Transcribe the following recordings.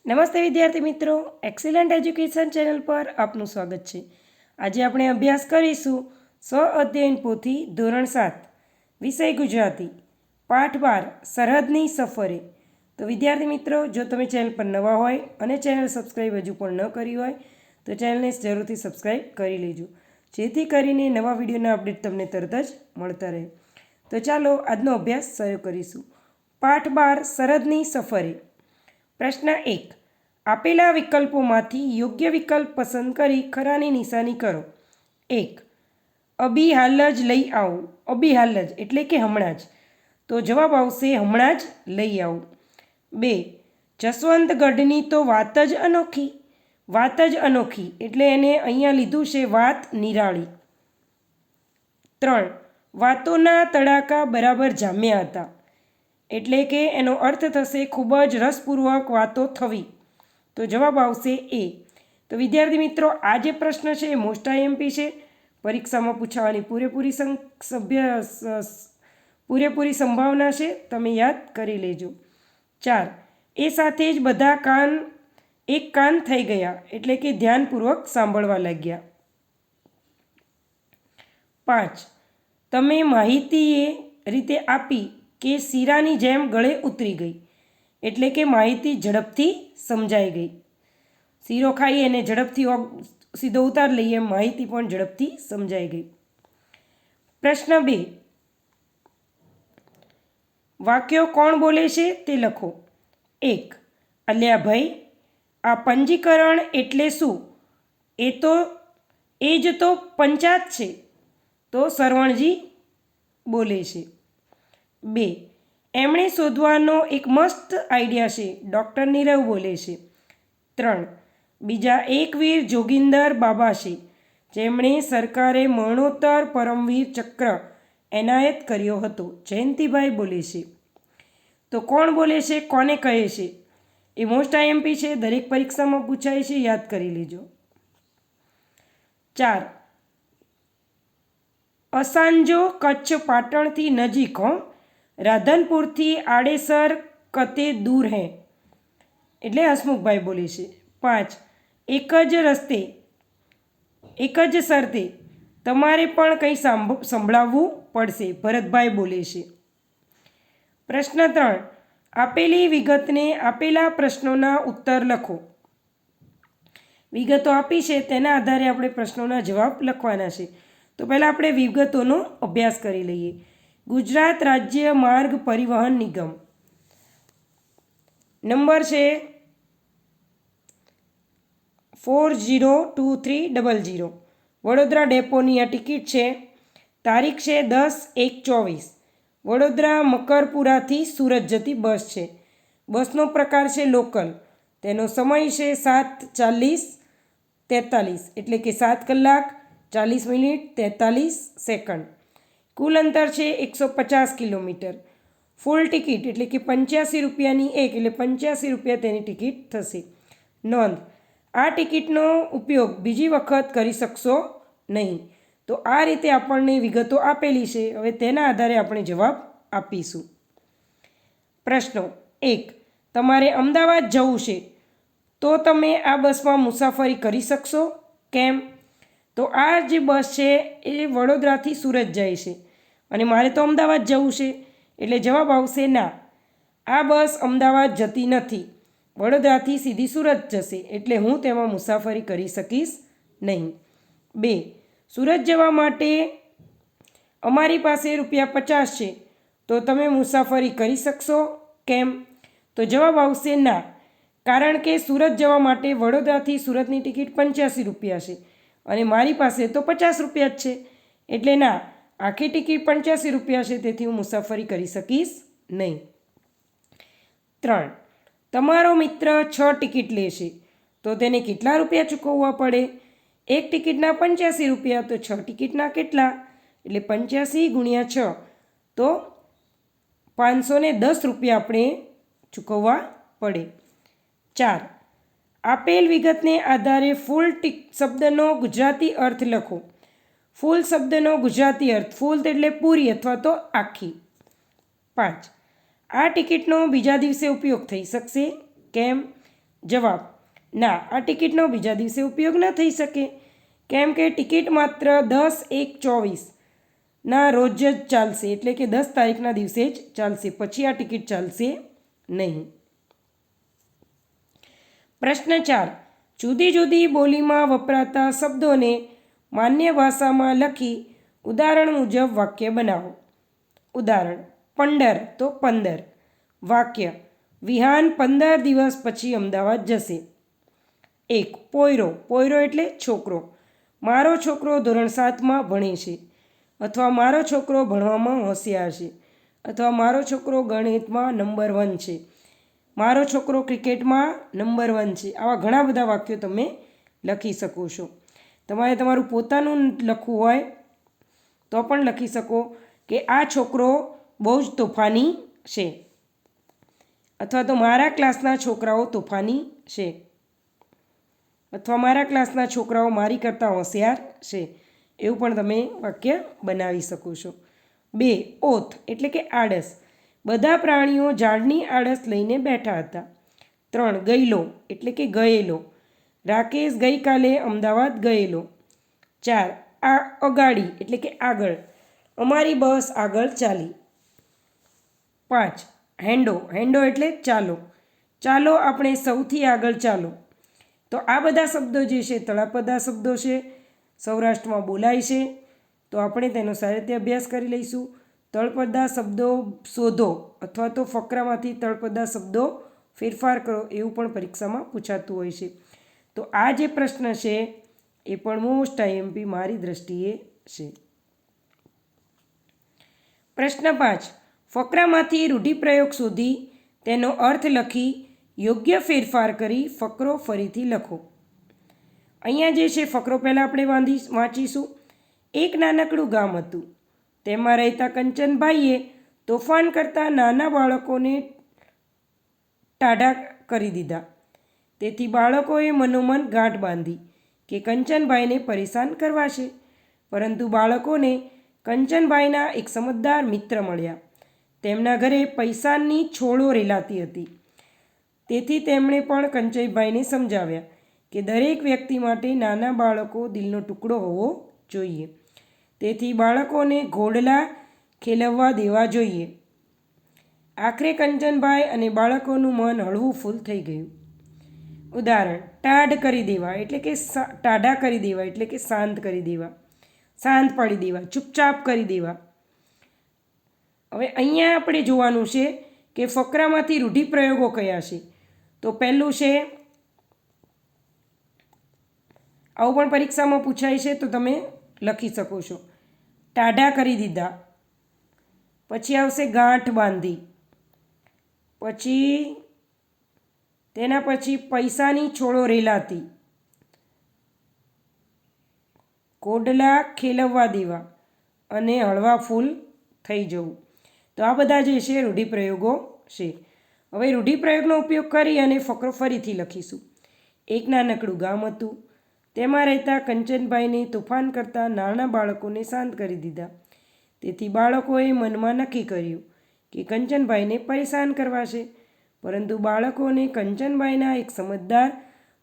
નમસ્તે વિદ્યાર્થી મિત્રો, એક્સિલન્ટ એજ્યુકેશન ચેનલ પર આપનું સ્વાગત છે। આજે આપણે અભ્યાસ કરીશું સ્વ અધ્યયન પોથી ધોરણ 7 વિષય ગુજરાતી પાઠ 12 સરહદની સફરે। તો વિદ્યાર્થી મિત્રો, જો તમે ચેનલ પર નવા હોય અને ચેનલ સબસ્ક્રાઈબ હજુ પણ ન કરી હોય તો ચેનલને જરૂરથી સબસ્ક્રાઈબ કરી લેજો, જેથી કરીને નવા વિડીયોના અપડેટ તમને તરત જ મળતા રહે। તો ચાલો આજનો અભ્યાસ શરૂ કરીશું। પાઠ 12 સરહદની સફરે। પ્રશ્ન 1, આપેલા વિકલ્પોમાંથી યોગ્ય વિકલ્પ પસંદ કરી ખરાની નિશાની કરો। 1, અભી હાલ જ લઈ આવું। અભી હાલ જ એટલે કે હમણાં જ, તો જવાબ આવશે હમણાં જ લઈ આવું। 2, જસવંતગઢની તો વાત જ અનોખી। વાત જ અનોખી એટલે એને અહીંયા લીધું છે વાત નિરાળી। 3, વાતોના તડાકા બરાબર જામ્યા હતા, એટલે કે એનો અર્થ થશે ખૂબ જ રસપૂર્વક વાતો થવી, તો જવાબ આવશે એ। તો વિદ્યાર્થી મિત્રો, આ જે પ્રશ્ન છે એ મોસ્ટ આઈએમપી છે, પરીક્ષામાં પૂછાવાની પૂરેપૂરી સંભાવના છે, તમે યાદ કરી લેજો। 4, એ સાથે જ બધા કાન એક કાન થઈ ગયા, એટલે કે ધ્યાનપૂર્વક સાંભળવા લાગ્યા। 5, તમે માહિતી એ રીતે આપી કે શીરાની જેમ ગળે ઉતરી ગઈ, એટલે કે માહિતી ઝડપથી સમજાઈ ગઈ। શીરો ખાઈએ અને ઝડપથી સીધો ઉતાર લઈએ, માહિતી પણ ઝડપથી સમજાઈ ગઈ। પ્રશ્ન 2, વાક્યો કોણ બોલે છે તે લખો। 1, અલ્યા ભાઈ, આ પંજીકરણ એટલે શું? એ જ તો પંચાત છે, તો સરવણજી બોલે છે। 2, એમણે શોધવાનો એક મસ્ત આઈડિયા છે, ડૉક્ટર નીરવ બોલે છે। 3, બીજા એક વીર જોગિંદર બાબા છે, જેમણે સરકારે મરણોત્તર પરમવીર ચક્ર એનાયત કર્યો હતો, જયંતિભાઈ બોલે છે। તો કોણ બોલે છે, કોને કહે છે, એ મોસ્ટ આઈએમપી છે, દરેક પરીક્ષામાં પૂછાય છે, યાદ કરી લેજો। 4, અસાંજો કચ્છ પાટણથી નજીક હો, રાધનપુરથી આડેસર કતે દૂર હૈ, એટલે હસમુખભાઈ બોલે છે। 5, એક જ શરતે તમારે પણ કંઈ સંભળાવવું પડશે, ભરતભાઈ બોલે છે। પ્રશ્ન 3, આપેલી વિગતને આપેલા પ્રશ્નોના ઉત્તર લખો। વિગતો આપી છે તેના આધારે આપણે પ્રશ્નોના જવાબ લખવાના છે। તો પહેલાં આપણે વિગતોનો અભ્યાસ કરી લઈએ। ગુજરાત રાજ્ય માર્ગ પરિવહન નિગમ, નંબર છે 402300, વડોદરા ડેપોની આ ટિકિટ છે। તારીખ છે 10/1/24, વડોદરા મકરપુરાથી સુરત જતી બસ છે। બસનો પ્રકાર છે લોકલ, તેનો સમય છે 7:40-43, એટલે કે 7 કલાક 40 મિનિટ 43 સેકન્ડ। કુલ અંતર છે 150 કિલોમીટર। ફૂલ ટિકિટ એટલે કે 85 રૂપિયાની એક, એટલે 85 રૂપિયા તેની ટિકિટ થશે। નોંધ, આ ટિકિટનો ઉપયોગ બીજી વખત કરી શકશો નહીં। તો આ રીતે આપણને વિગતો આપેલી છે, હવે તેના આધારે આપણે જવાબ આપીશું। પ્રશ્નો 1, તમારે અમદાવાદ જવું છે, તો તમે આ બસમાં મુસાફરી કરી શકશો? કેમ? તો આ જે બસ છે એ વડોદરાથી સુરત જાય છે અને મારે તો અમદાવાદ જવું છે, એટલે જવાબ આવશે ના, આ બસ અમદાવાદ જતી નથી, વડોદરાથી સીધી સુરત જશે, એટલે હું તેમાં મુસાફરી કરી શકીશ નહીં। 2, સુરત જવા માટે અમારી પાસે ₹50 છે, તો તમે મુસાફરી કરી શકશો? કેમ? તો જવાબ આવશે ના, કારણ કે સુરત જવા માટે વડોદરાથી સુરતની ટિકિટ 85 રૂપિયા છે અને મારી પાસે તો 50 રૂપિયા જ છે, એટલે ના, આખી ટિકિટ 85 રૂપિયા છે, તેથી હું મુસાફરી કરી શકીશ નહીં। 3, તમારો મિત્ર 6 ટિકિટ લેશે, તો તેને કેટલા રૂપિયા ચૂકવવા પડે? એક ટિકિટના 85 રૂપિયા, તો 6 ટિકિટના કેટલા? એટલે 85 × 6, તો 510 રૂપિયા આપણે ચૂકવવા પડે। 4, આપેલ વિગતને આધારે ફૂલ શબ્દનો ગુજરાતી અર્થ લખો। ફૂલ શબ્દનો ગુજરાતી અર્થ, ફૂલ એટલે પૂરી અથવા તો આખી। 5, આ ટિકિટનો બીજા દિવસે ઉપયોગ થઈ શકશે? કેમ? જવાબ: ના, આ ટિકિટનો બીજા દિવસે ઉપયોગ ન થઈ શકે, કેમ કે ટિકિટ માત્ર 10/1/24ના રોજ જ ચાલશે, એટલે કે 10 તારીખના દિવસે જ ચાલશે, પછી આ ટિકિટ ચાલશે નહીં. પ્રશ્ન 4. જુદી જુદી બોલીમાં વપરાતા શબ્દોને માન્ય ભાષામાં લખી ઉદાહરણ મુજબ વાક્ય બનાવો. ઉદાહરણ: પંદર તો 15. વાક્ય: વિહાન 15 દિવસ પછી અમદાવાદ જશે. 1. પોયરો. પોયરો એટલે છોકરો. મારો છોકરો ધોરણ 7માં ભણે છે, અથવા મારો છોકરો ભણવામાં હોશિયાર છે, અથવા મારો છોકરો ગણિતમાં નંબર 1 છે, મારો છોકરો ક્રિકેટમાં નંબર 1 છે. આવા ઘણા બધા વાક્યો તમે લખી શકો છો. તમારે તમારું પોતાનું લખવું હોય તો પણ લખી શકો કે આ છોકરો બહુ જ તોફાની છે, અથવા તો મારા ક્લાસના છોકરાઓ તોફાની છે, અથવા મારા ક્લાસના છોકરાઓ મારી કરતાં હોશિયાર છે. એવું પણ તમે વાક્ય બનાવી શકો છો. 2. ઓથ એટલે કે આળસ. બધા પ્રાણીઓ ઝાડની આળસ લઈને બેઠા હતા. 3. ગયેલો એટલે કે ગયેલો. રાકેશ ગઈકાલે અમદાવાદ ગયેલો. 4. અગાડી એટલે કે આગળ. અમારી બસ આગળ ચાલી. 5. હેંડો. હેંડો એટલે ચાલો. ચાલો આપણે સૌથી આગળ ચાલો. તો આ બધા શબ્દો જે છે તળાપદા શબ્દો છે, સૌરાષ્ટ્રમાં બોલાય છે, તો આપણે તેનો સારી રીતે અભ્યાસ કરી લઈશું. તળપદા શબ્દો શોધો, અથવા તો ફકરામાંથી તળપદા શબ્દો ફેરફાર કરો, એવું પણ પરીક્ષામાં પૂછાતું હોય છે. તો આ જે પ્રશ્ન છે એ પણ મોસ્ટ આઈએમપી મારી દ્રષ્ટિએ છે. પ્રશ્ન 5. ફકરામાંથી રૂઢિપ્રયોગ શોધી તેનો અર્થ લખી યોગ્ય ફેરફાર કરી ફકરો ફરીથી લખો. અહીંયા જે છે ફકરો પહેલાં આપણે વાંચીશું. એક નાનકડું ગામ હતું. તેમાં રહેતા કંચનભાઈએ તોફાન કરતા નાના બાળકોને ટાઢા કરી દીધા. તેથી બાળકોએ મનોમન ગાંઠ બાંધી કે કંચનભાઈને પરેશાન કરવા છે. પરંતુ બાળકોને કંચનભાઈના એક સમજદાર મિત્ર મળ્યા. તેમના ઘરે પૈસાની છોડો રેલાતી હતી. તેથી તેમણે પણ કંચનભાઈને સમજાવ્યા કે દરેક વ્યક્તિ માટે નાના બાળકો દિલનો ટુકડો હોવો જોઈએ. તેથી બાળકોને ઘોડલા ખેલવવા દેવા જોઈએ. આખરે કંચનભાઈ અને બાળકોનું મન હળવું ફૂલ થઈ ગયું. ઉદાહરણ: ટાઢ કરી દેવા એટલે કે ટાઢા કરી દેવા એટલે કે શાંત કરી દેવા, શાંત પાડી દેવા, ચૂપચાપ કરી દેવા. હવે અહીંયા આપણે જોવાનું છે કે ફકરામાંથી રૂઢિપ્રયોગો કયા છે. તો પહેલું છે, આવું પણ પરીક્ષામાં પૂછાય છે તો તમે લખી શકો છો, ટાઢા કરી દીધા. પછી આવશે ગાંઠ બાંધી. પછી તેના પછી પૈસાની છોડો રેલાતી, કોડલા ખેલવવા દેવા અને હળવા ફૂલ થઈ જવું. તો આ બધા જે છે રૂઢિપ્રયોગો છે. હવે રૂઢિપ્રયોગનો ઉપયોગ કરી અને ફકરો ફરીથી લખીશું. એક નાનકડું ગામ હતું. તેમાં રહેતા કંચનભાઈને તોફાન કરતા નાના બાળકોને શાંત કરી દીધા. તેથી બાળકોએ મનમાં નક્કી કર્યું કે કંચનભાઈને પરેશાન કરવા છે. પરંતુ બાળકોને કંચનભાઈના એક સમજદાર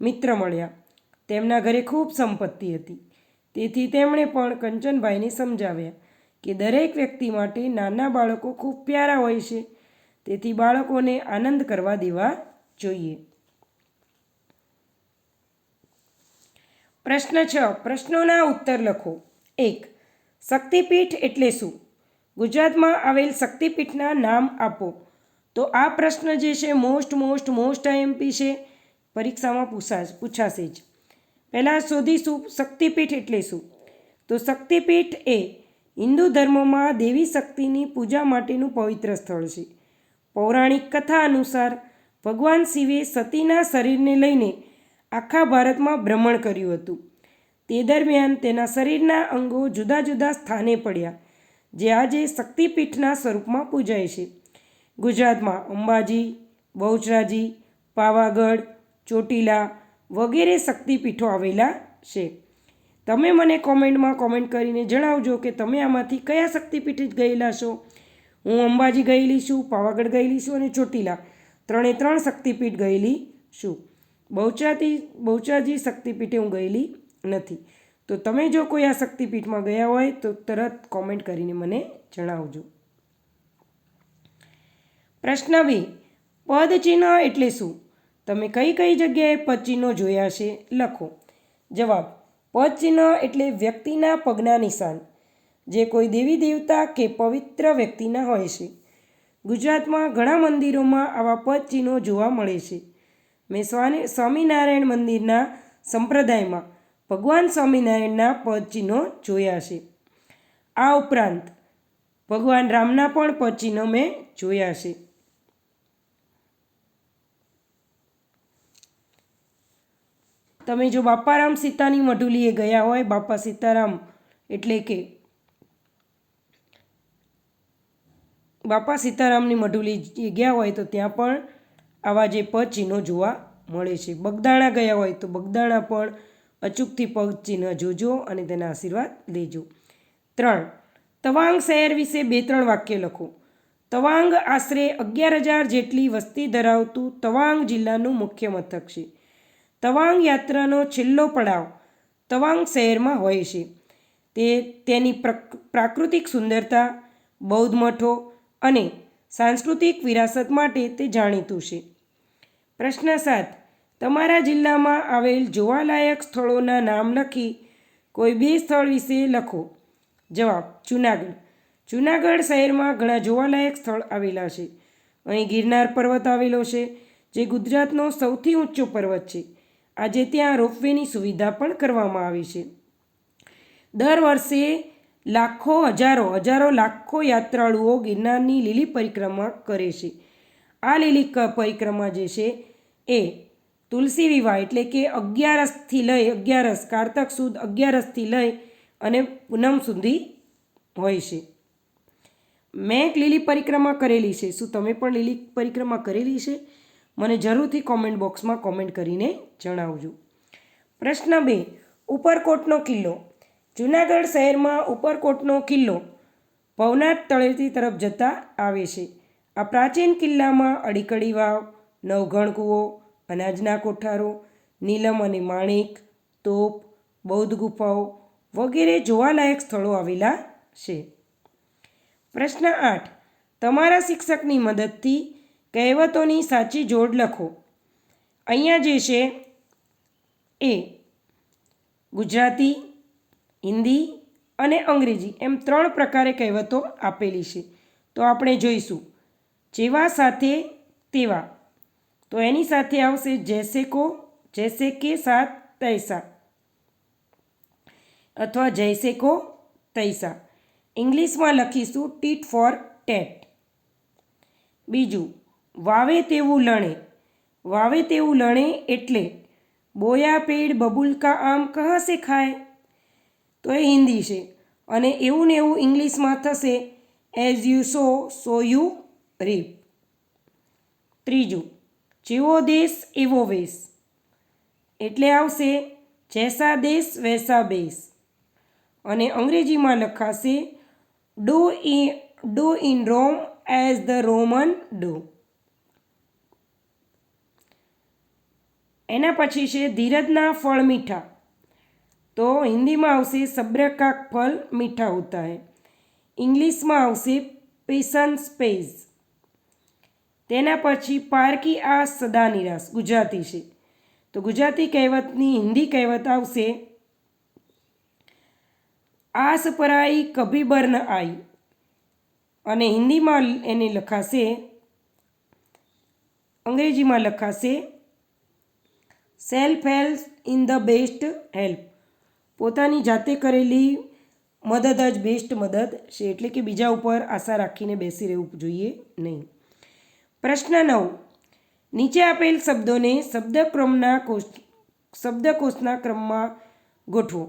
મિત્ર મળ્યા. તેમના ઘરે ખૂબ સંપત્તિ હતી. તેથી તેમણે પણ કંચનભાઈને સમજાવ્યા કે દરેક વ્યક્તિ માટે નાના બાળકો ખૂબ પ્યારા હોય છે. તેથી બાળકોને આનંદ કરવા દેવા જોઈએ. પ્રશ્ન 6. પ્રશ્નોના ઉત્તર લખો. 1. શક્તિપીઠ એટલે શું? ગુજરાતમાં આવેલ શક્તિપીઠના નામ આપો. તો આ પ્રશ્ન જે છે મોસ્ટ આઈએમપી છે, પરીક્ષામાં પૂછાશે જ. પહેલાં શોધીશું શક્તિપીઠ એટલે શું. તો શક્તિપીઠ એ હિન્દુ ધર્મમાં દેવી શક્તિની પૂજા માટેનું પવિત્ર સ્થળ છે. પૌરાણિક કથા અનુસાર ભગવાન શિવે સતીના શરીરને લઈને આખા ભારતમાં ભ્રમણ કર્યું હતું. તે દરમિયાન તેના શરીરના અંગો જુદા જુદા સ્થાને પડ્યા, જે આજે શક્તિપીઠના સ્વરૂપમાં પૂજાય છે. ગુજરાતમાં અંબાજી, બહુચરાજી, પાવાગઢ, ચોટીલા વગેરે શક્તિપીઠો આવેલા છે. તમે મને કોમેન્ટ કરીને જણાવજો કે તમે આમાંથી કયા શક્તિપીઠ ગયેલા છો. હું અંબાજી ગયેલી છું, પાવાગઢ ગયેલી છું અને ચોટીલા 3 શક્તિપીઠ ગયેલી છું. બહુચરાજી શક્તિપીઠે હું ગયેલી નથી. તો તમે જો કોઈ આ શક્તિપીઠમાં ગયા હોય તો તરત કોમેન્ટ કરીને મને જણાવજો. પ્રશ્ન 2. પદચિહ્ન એટલે શું? તમે કઈ કઈ જગ્યાએ પદચિહ્નો જોયા છે લખો. જવાબ: પદચિહ્ન એટલે વ્યક્તિના પગના નિશાન, જે કોઈ દેવી દેવતા કે પવિત્ર વ્યક્તિના હોય છે. ગુજરાતમાં ઘણા મંદિરોમાં આવા પદચિહ્નો જોવા મળે છે. મેં સ્વામિનારાયણ મંદિરના સંપ્રદાયમાં ભગવાન સ્વામિનારાયણના પદચિહ્નો જોયા છે. આ ઉપરાંત ભગવાન રામના પણ પદચિહ્નો મેં જોયા છે. તમે જો બાપારામ સીતાની મઢુલીએ ગયા હોય, બાપા સીતારામ એટલે કે બાપા સીતારામની મઢુલી ગયા હોય તો ત્યાં પણ આવા જે પદચિહ્નો જોવા મળે છે. બગદાણા ગયા હોય તો બગદાણા પણ અચૂકથી પદચિહ્ન જોજો અને તેના આશીર્વાદ લેજો. 3. તવાંગ શહેર વિશે 2-3 વાક્ય લખો. તવાંગ આશરે 11,000 જેટલી વસ્તી ધરાવતું તવાંગ જિલ્લાનું મુખ્ય મથક છે. તવાંગ યાત્રાનો છેલ્લો પડાવ તવાંગ શહેરમાં હોય છે. તેની પ્રાકૃતિક સુંદરતા, બૌદ્ધ મઠો અને સાંસ્કૃતિક વિરાસત માટે તે જાણીતું છે. પ્રશ્ન 7. તમારા જિલ્લામાં આવેલ જોવાલાયક સ્થળોના નામ લખી કોઈ 2 સ્થળ વિશે લખો. જવાબ: જૂનાગઢ. જૂનાગઢ શહેરમાં ઘણા જોવાલાયક સ્થળ આવેલા છે. અહીં ગિરનાર પર્વત આવેલો છે, જે ગુજરાતનો સૌથી ઊંચો પર્વત છે. આજે ત્યાં રોપવેની સુવિધા પણ કરવામાં આવી છે. દર વર્ષે હજારો લાખો યાત્રાળુઓ ગિરનારની લીલી પરિક્રમા કરે છે. આ લીલી પરિક્રમા જે છે એ તુલસી વિવાહ એટલે કે 11 કારતક સુદ 11થી લઈ અને પૂનમ સુધી હોય છે. મેં એક લીલી પરિક્રમા કરેલી છે. શું તમે પણ લીલી પરિક્રમા કરેલી છે? મને જરૂરથી કોમેન્ટ બોક્સમાં કોમેન્ટ કરીને જણાવજો. પ્રશ્ન 2. ઉપરકોટનો કિલ્લો. જૂનાગઢ શહેરમાં ઉપરકોટનો કિલ્લો ભવનાથ તળેટી તરફ જતા આવે છે. આ પ્રાચીન કિલ્લામાં અડીકડી વાવ, નવઘણ કૂવો, અનાજના કોઠારો, નીલમ અને માણેક, તોપ, બૌદ્ધ ગુફાઓ વગેરે જોવાલાયક સ્થળો આવેલા છે. પ્રશ્ન 8. તમારા શિક્ષકની મદદથી કહેવતોની સાચી જોડ લખો. અહીંયા જે છે એ ગુજરાતી, હિન્દી અને અંગ્રેજી એમ 3 પ્રકારે કહેવતો આપેલી છે. તો આપણે જોઈશું. જેવા સાથે તેવા, તો એની સાથે આવશે જૈસે કો, જૈસે કે સાથ તૈસા અથવા જૈસે કો તૈસા. ઇંગ્લિશમાં લખીશું ટીટ ફોર ટેટ. બીજું, વાવે તેવું લણે. વાવે તેવું લણે એટલે બોયા પેડ બબુલ કા આમ કહા સે ખાય. તો એ હિન્દી છે. અને એવું ને એવું ઇંગ્લિશમાં થશે એઝ યુ સો યુ રીપ. ત્રીજું, જેવો દેશ એવો વેશ એટલે આવશે જૈસા દેશ વૈસા બેસ. અને અંગ્રેજીમાં લખાશે do in Rome as the Roman do. એના પછી છે ધીરજના ફળ મીઠા. તો હિન્દીમાં આવશે સબ્ર કા ફલ મીઠા હોતા હૈ. ઇંગ્લિશમાં આવશે પેશન્સ પેઝ. તેના પછી પારકી આસ સદા નિરાશ ગુજરાતી છે. તો ગુજરાતી કહેવતની હિન્દી કહેવત આવશે આસ પરાઈ કભી બર ન આઈ. અને હિન્દીમાં એને લખાશે, અંગ્રેજીમાં લખાશે self help in the best help. પોતાની જાતે કરેલી મદદ જ બેસ્ટ મદદ છે. એટલે કે બીજા ઉપર આશા રાખીને બેસી રહેવું જોઈએ નહીં. પ્રશ્ન 9. નીચે આપેલ શબ્દોને શબ્દકોશના ક્રમમાં ગોઠવો.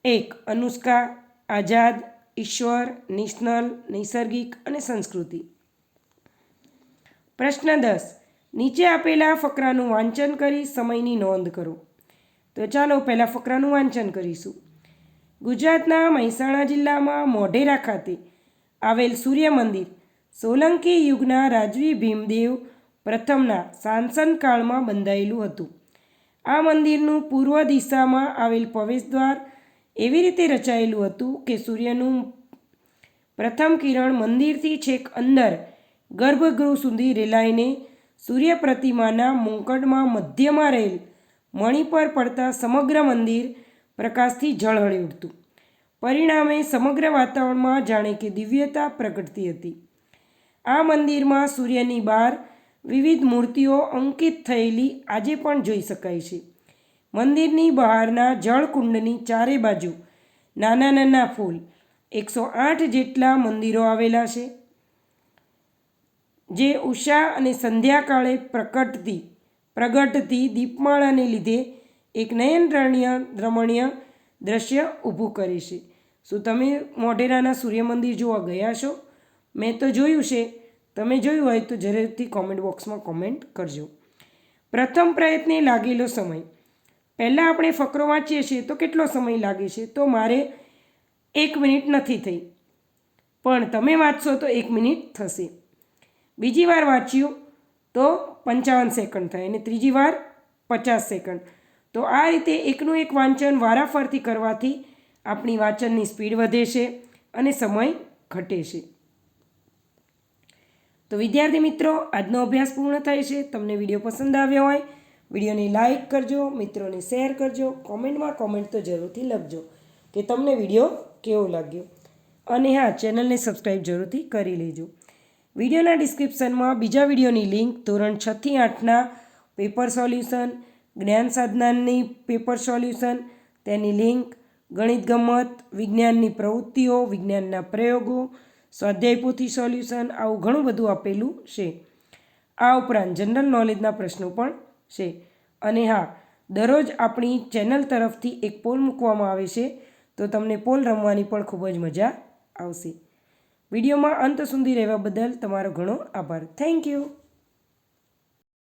1. અનુષ્કા, આઝાદ, ઈશ્વર, નેશનલ, નૈસર્ગિક અને સંસ્કૃતિ. પ્રશ્ન 10. નીચે આપેલા ફકરાનું વાંચન કરી સમયની નોંધ કરો. તો ચાલો પહેલાં ફકરાનું વાંચન કરીશું. ગુજરાતના મહેસાણા જિલ્લામાં મોઢેરા ખાતે આવેલ સૂર્ય મંદિર સોલંકી યુગના રાજવી ભીમદેવ પ્રથમના શાસનકાળમાં બંધાયેલું હતું. આ મંદિરનું પૂર્વ દિશામાં આવેલ પ્રવેશદ્વાર એવી રીતે રચાયેલું હતું કે સૂર્યનું પ્રથમ કિરણ મંદિરથી છેક અંદર ગર્ભગૃહ સુધી રેલાઈને સૂર્ય પ્રતિમાના મુકુટમાં મધ્યમાં રહેલ મણિ પર પડતા સમગ્ર મંદિર પ્રકાશથી ઝળહળી ઉઠતું. પરિણામે સમગ્ર વાતાવરણમાં જાણે કે દિવ્યતા પ્રગટતી હતી. આ મંદિરમાં સૂર્યની બહાર વિવિધ મૂર્તિઓ અંકિત થયેલી આજે પણ જોઈ શકાય છે. મંદિરની બહારના જળકુંડની ચારે બાજુ નાના નાના ફૂલ 108 જેટલા મંદિરો આવેલા છે, જે ઉષા અને સંધ્યાકાળે પ્રગટતી દીપમાળાને લીધે એક રમણીય દ્રશ્ય ઊભું કરે છે. શું તમે મોઢેરાના સૂર્ય મંદિર જોવા ગયા છો? મેં તો જોયું છે. તમે જોયું હોય તો જરૂરથી કોમેન્ટ બોક્સમાં કોમેન્ટ કરજો. પ્રથમ પ્રયત્ને લાગેલો સમય. પહેલાં આપણે ફકરો વાંચીએ છીએ તો કેટલો સમય લાગે છે? તો મારે 1 મિનિટ નથી થઈ, પણ તમે વાંચશો તો 1 મિનિટ થશે. બીજી વાર વાંચ્યું તો 55 સેકન્ડ થાય અને ત્રીજી વાર 50 સેકન્ડ. તો આ રીતે એકનું એક વાંચન વારાફરતી કરવાથી આપણી વાંચનની સ્પીડ વધે છે અને સમય ઘટે છે. તો વિદ્યાર્થી મિત્રો, આજનો અભ્યાસ પૂર્ણ થાય છે. તમને વિડીયો પસંદ આવ્યો હોય વિડીયોને લાઇક કરજો, મિત્રોને શેર કરજો, કોમેન્ટમાં કોમેન્ટ તો જરૂરથી લખજો કે તમને વિડીયો કેવો લાગ્યો. અને હા, ચેનલને સબસ્ક્રાઈબ જરૂરથી કરી લેજો. વિડીયોના ડિસ્ક્રિપ્શનમાં બીજા વિડીયોની લિંક, ધોરણ 6 થી 8ના પેપર સોલ્યુશન, જ્ઞાન સાધનાની પેપર સોલ્યુશન, તેની લિંક, ગણિત ગમત, વિજ્ઞાનની પ્રવૃત્તિઓ, વિજ્ઞાનના પ્રયોગો, સ્વાધ્યાય પોથી સોલ્યુશન, આવું ઘણું બધું આપેલું છે. આ ઉપરાંત જનરલ નોલેજના પ્રશ્નો પણ છે. અને હા, દરરોજ આપણી ચેનલ તરફથી એક પોલ મૂકવામાં આવે છે, તો તમને પોલ રમવાની પણ ખૂબ જ મજા આવશે. વિડીયોમાં અંત સુધી રહેવા બદલ તમારો ઘણો આભાર. Thank you.